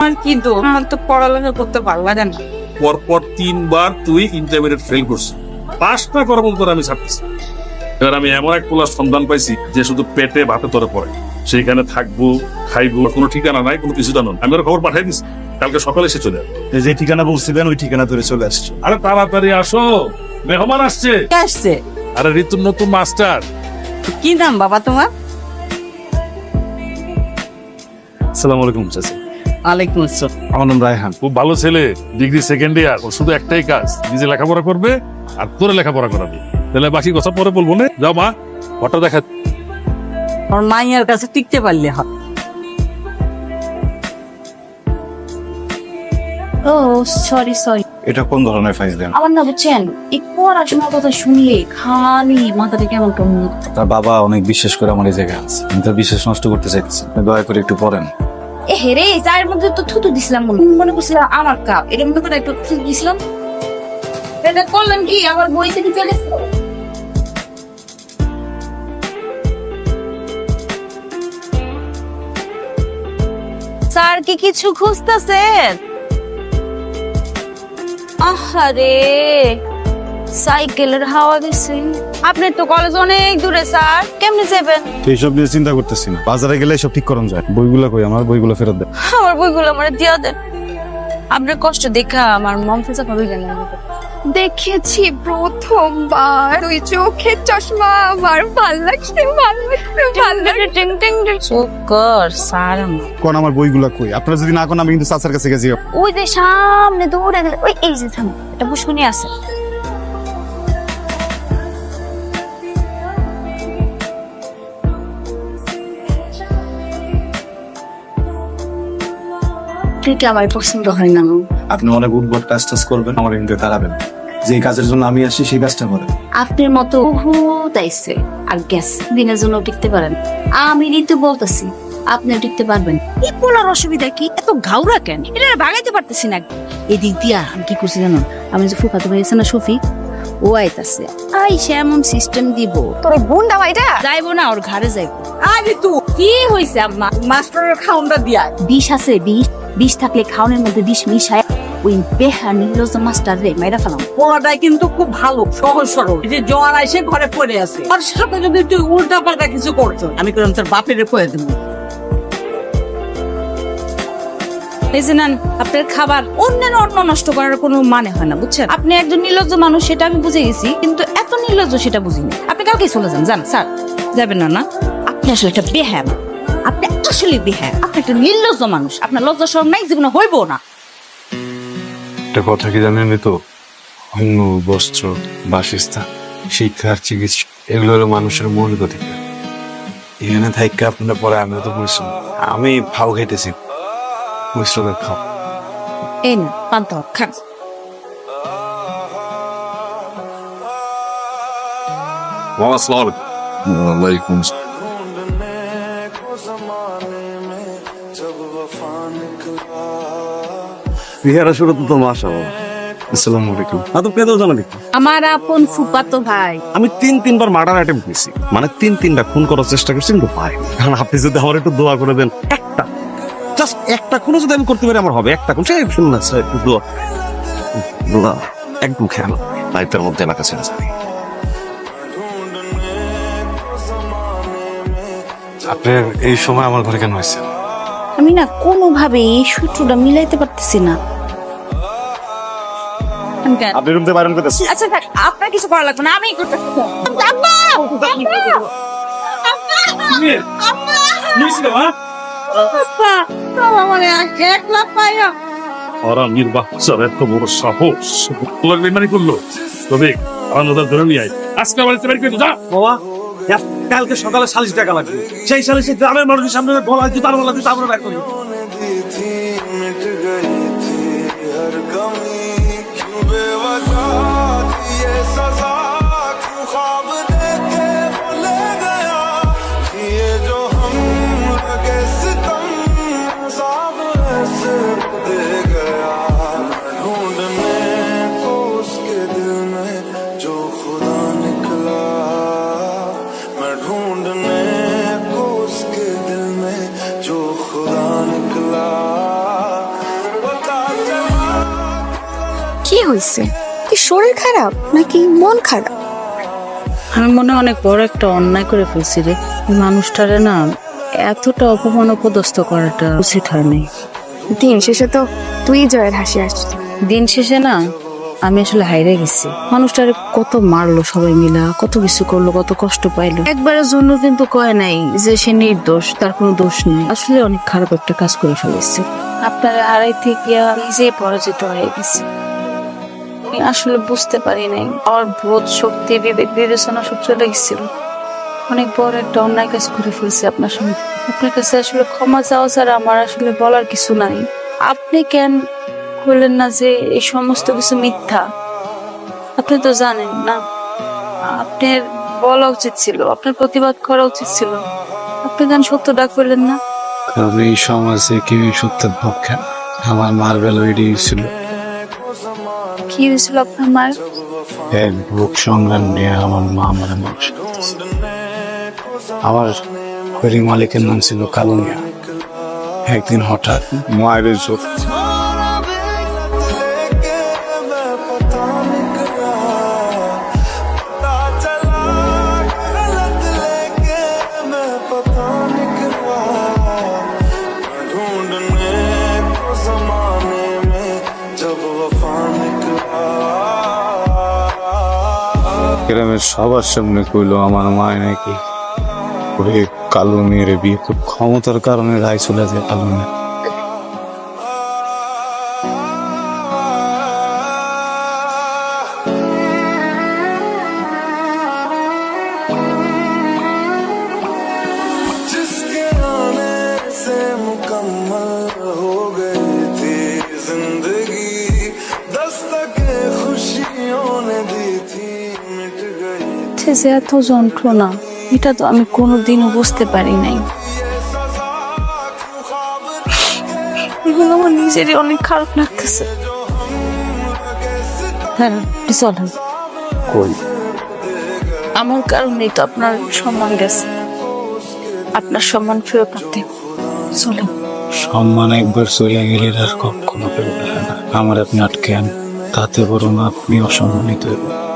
আমার কি দোষ? আমার তো পড়ালেখা করতে পারলা না। পরপর 3 বার তুই ইন্টারমিডিয়েট ফেল করছিস, পাস না করার মতো আমি ছাড়তেছি। এবার আমি এমন এক পোলার সন্ধান পাইছি যে শুধু পেটে ভাতে তরে পড়ে, সেইখানে থাকবো খাইবো, কোনো ঠিকানা নাই, কোনো কিছু জানো না। আমি ওর খবর পাঠাই দিচ্ছি, কালকে সকালে এসে চলে আসবে। যে ঠিকানা বলছিলেন ওই ঠিকানা ধরে চলে আসছে। আরে তাড়াতাড়ি আসো, মেহমান আসছে। কে আসছে? আরে ঋতুর নতুন মাস্টার। কি নাম বাবা তোমার? আসসালামু আলাইকুম চাচা। ওয়ালাইকুম আসসালাম। আমার নাম রায়হান। খুব ভালো ছেলে, ডিগ্রি সেকেন্ড ইয়ার। ওর শুধু একটাই কাজ, নিজে লেখাপড়া করবে আর তোরে লেখাপড়া করাবে। তাহলে বাকি কথা পরে বলবো না। যাও মা, ফটো দেখা। আমার মাইয়ার কাছে টিকতে পারলে হয়। ও সরি সরি, এটা কোন ধরনের ফাইল দেন? আমার না বুঝছেন এই পড়াশোনার কথা শুনলে খালি মাথাটা কেমন কেমন। তার বাবা অনেক বিশ্বাস করে আমার এই জায়গায় আছে, আমি তার বিশ্বাস নষ্ট করতে চাইছি। আপনি দয়া করে একটু পড়েন। এ হেরে চায়ের মধ্যে তো থুতু দিছিলাম, মনে করছিলাম আমার কাপ, এটা মনে করে একটু থুতু দিছিলাম। এটা করলেন কি আমার বই থেকে চলে এসেছে। স্যার কি কিছু খুঁজতেছেন? আহারে সাইকেলের হাওয়া দিছে। আপনার তো কলেজ অনেক দূরে স্যার, কেমনে যাবেন? এইসব নিয়ে চিন্তা করতেছি না, বাজারে গেলে সব ঠিক করন যায়। বইগুলা কই? আমার বইগুলো ফেরত দেন। আমার বইগুলো আমার দিয়া দেন। আপনার কষ্ট দেখা আমার মন থেকে ভাবে গেল। দেখেছি প্রথমবার ওই চোখের চশমা, আমার ভাল লাগছে, ভাল লাগছে, ভাল লাগছে। টিং টিং টিং চুপ কর স্যার। কোন আমার বইগুলা কই? আপনারা যদি না কোন আমি কিন্তু চাচার কাছে গেছি। ওই যে সামনে দৌড়ে গেলে ওই এই যে সামনে এটা বুঝুনি আছে। ঠিক আমার পছন্দ হয় না। আপনি অনেক উদ্ভট কাজ টাজ করবেন, আমার কিন্তু তাড়াবেন। যে কাজের জন্য আমি আসি সেই কাজটা করেন। আপনার মতো বহুত আইছে আর গেছে, দিনের জন্য টিকতে পারেন। আমি ঋতু বলতেছি আপনি টিকতে পারবেন। এই পোলার অসুবিধা কি? এত ঘাউরা কেন? এটা ভাগাইতে পারতেছি না। এদিক দিয়া আমি কি করছি জানো? আমি যে ফুফাতো ভাই আছে না শফিক, ও আইতাছে, আইসে এমন সিস্টেম দিব তোর গুন্ডা ভাইটা যাইবো না, ওর ঘরে যাইবো। আরে তুই কি হইছে আম্মা? মাস্টারের খাউনটা দিয়া বিষ আছে, বিষ থাকলে খাওয়ানোর মধ্যে বিষ মিশায় ওই বেহার নির্লজ্জ মাস্টার রে মাইরা ফেলাম। পোলাটাই কিন্তু খুব ভালো, সহজ সরল। এই যে জোয়ান আইসে ঘরে পড়ে আছে, আর সাথে যদি তুই উল্টা পাল্টা কিছু করছো, আমি করলাম তোর বাপের কয়ে দেবো। এই যে নেন আপনার খাবার। অন্যের অন্ন নষ্ট করার কোনো মানে হয় না, বুঝছেন? আপনি একজন নির্লজ্জ মানুষ সেটা আমি বুঝে গেছি, কিন্তু এত নির্লজ্জ সেটা বুঝিনি। আপনি কালকে চলে যান। যান স্যার, যাবেন না? না, আপনি আসলে একটা বেহায়া। আপনি আসলে বেহায়া, আপনি একটা নির্লজ্জ মানুষ। আপনার লজ্জা শরম নাই, জীবনে হইব না। একটা কথা কি জানেন তো, অন্ন, বস্ত্র, বাসস্থান, শিক্ষার চিকিৎসা এগুলো হলো মানুষের মৌলিক অধিকার। এখানে থাইকা আপনার পরে আমি তো পরিশ্রম, আমি ফাও খাইতেছি, পরিশ্রমের খাও। এই না পান্তা ভাত খান। ওয়ালাইকুম। বিহারা শুরু তো মাশাআল্লাহ। আসসালামু আলাইকুম। আদব কেন জানালি? আমার আপন ফুপাতো ভাই। আমি 3-3বার মার্ডার অ্যাটেম্প করেছি, মানে 3-3টা খুন করার চেষ্টা করছি, কিন্তু পাই। কারণ আপনি যদি আমার একটু দোয়া করে দেন, একটা জাস্ট একটা খুনও যদি আমি করতে পারি আমার হবে। একটা খুন, সেই শুনুন না স্যার, একটু দোয়া। দোয়া একদম খেয়াল লাইফের মধ্যে এলাকা ছেড়ে যাবে। আপনি এই সময় আমার ঘরে কেন হয়েছে? আমি না কোনোভাবে এই সূত্রটা মিলাইতে পারতেছি না। আপনি রুম থেকে বাইরন করতেছি। আচ্ছা থাক, আপনার কিছু করা লাগবে না, আমিই করতেছি। ওরা নির্বাচন এত বড় সাহস মানে করলো, তবে আলাদা ধরে নিয়ে আয়। আজকে বাড়িতে বের করে যা বাবা, কালকে সকালে 40 টাকা লাগবে। সেই 40 গ্রামের মানুষের সামনে গলা দিতে পারবো না, আমরা ব্যাক করি। ढूंढने को उसके दिल में जो खुदा ने কি হয়েছে? কি শরীর খারাপ নাকি মন খারাপ? আমি মনে হয় অনেক বড় একটা অন্যায় করে ফেলছি রে। এই মানুষটারে না এতটা অপমান অপদস্থ করাটা উচিত হয় নাই। দিন শেষে তো তুই জয়ের হাসি আসছিস। দিন শেষে না আমি আসলে হাইরে গেছি। মানুষটারে কত মারলো সবাই মিলা, কত কিছু করলো, কত কষ্ট পাইলো। একবারের জন্য কিন্তু কয় নাই যে সে নির্দোষ, তার কোনো দোষ নেই। আসলে অনেক খারাপ একটা কাজ করে ফেলেছে। আপনারা হারাইতে গিয়া নিজেই পরাজিত হয়ে গেছে। আমি আসলে বুঝতে পারি নাই, আমার বোধ শক্তি বিবেক বিবেচনা সব চলে গেছিল। অনেক বড় একটা অন্যায় কাজ করে ফেলছি আপনার সঙ্গে। আপনার কাছে আসলে ক্ষমা চাওয়া ছাড়া আমার আসলে বলার কিছু নাই। আপনি কেন বললেন না যে এই সমস্ত কিছু মিথ্যা? আপনি তো জানেন না, আপনার বলা উচিত ছিল, আপনার প্রতিবাদ করা উচিত ছিল। আপনি কেন সত্যটা করলেন না? কারণ এই সমাজে কেউ সত্যের পক্ষে না। আমার মার বেলা এটি ছিল, কি হয়েছিল আপনার মায়ের? এক বুক সংগ্রাম নিয়ে আমার মা আমার মানুষ। আমার ফেরি মালিকের নাম ছিল কালু মিয়া। একদিন হঠাৎ মায়ের চোখ গ্রামের সবার সামনে কইলো আমার মায় নাকি ওই কালো মেয়ের বিয়ে খুব ক্ষমতার কারণে রায় চলে যায় কালো মেয়ে। जिसके आने से मुकम्मल हो गई थी जिंदगी, दस्तके खुशियों ने दी थी मिट गई। যে এত যন্ত্রণা, এটা তো আমি কোনোদিনও বুঝতে পারি নাই। এগুলো আমার নিজেরই অনেক খারাপ লাগতেছে। হ্যাঁ, চলেন। কই আমার কারণেই তো আপনার সম্মান গেছে। আপনার সম্মান ফেরত আনতে চলেন। সম্মান একবার চলে গেলে আর কখনো ফেরত আসে না। আমার আপনি আটকে আন, তাতে বরং আপনি অসম্মানিত হবেন।